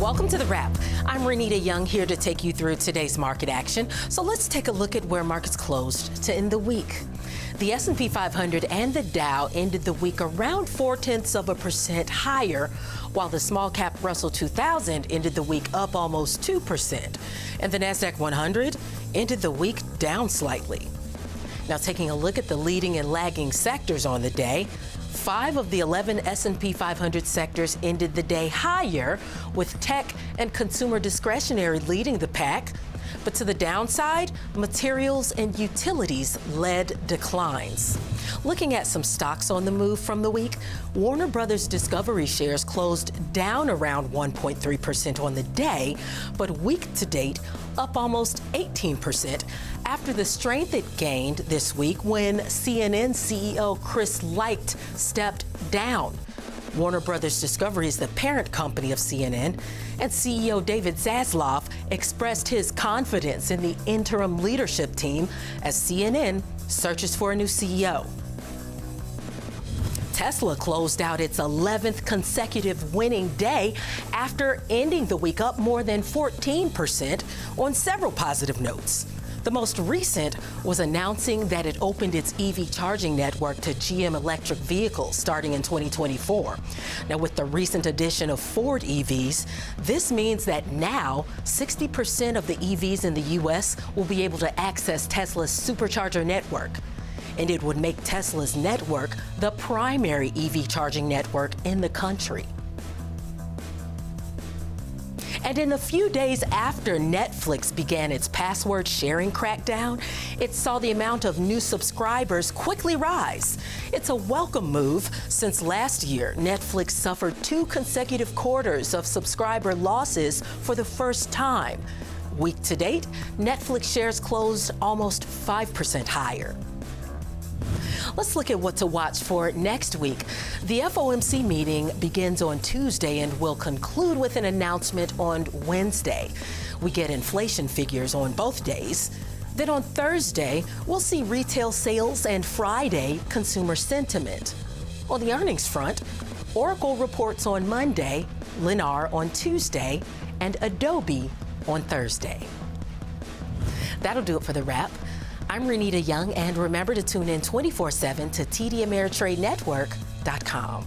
Welcome to The Wrap. I'm Renita Young here to take you through today's market action. So let's take a look at where markets closed to end the week. The S&P 500 and the Dow ended the week around 0.4% higher, while the small cap Russell 2000 ended the week up almost 2%. And the NASDAQ 100 ended the week down slightly. Now taking a look at the leading and lagging sectors on the day, 5 of the 11 S&P 500 sectors ended the day higher, with tech and consumer discretionary leading the pack. But to the downside, materials and utilities led declines. Looking at some stocks on the move from the week, Warner Brothers Discovery shares closed down around 1.3% on the day, but week to date up almost 18% after the strength it gained this week when CNN CEO Chris Licht stepped down. Warner Brothers Discovery is the parent company of CNN, and CEO David Zaslav expressed his confidence in the interim leadership team as CNN searches for a new CEO. Tesla closed out its 11th consecutive winning day after ending the week up more than 14% on several positive notes. The most recent was announcing that it opened its EV charging network to GM electric vehicles starting in 2024. Now, with the recent addition of Ford EVs, this means that now 60% of the EVs in the U.S. will be able to access Tesla's supercharger network. And it would make Tesla's network the primary EV charging network in the country. And in the few days after Netflix began its password sharing crackdown, it saw the amount of new subscribers quickly rise. It's a welcome move since last year, Netflix suffered 2 consecutive quarters of subscriber losses for the first time. Week to date, Netflix shares closed almost 5% higher. Let's look at what to watch for next week. The FOMC meeting begins on Tuesday and will conclude with an announcement on Wednesday. We get inflation figures on both days. Then on Thursday, we'll see retail sales and Friday consumer sentiment. On the earnings front, Oracle reports on Monday, Lennar on Tuesday, and Adobe on Thursday. That'll do it for The Wrap. I'm Renita Young, and remember to tune in 24/7 to TD Ameritrade Network.com.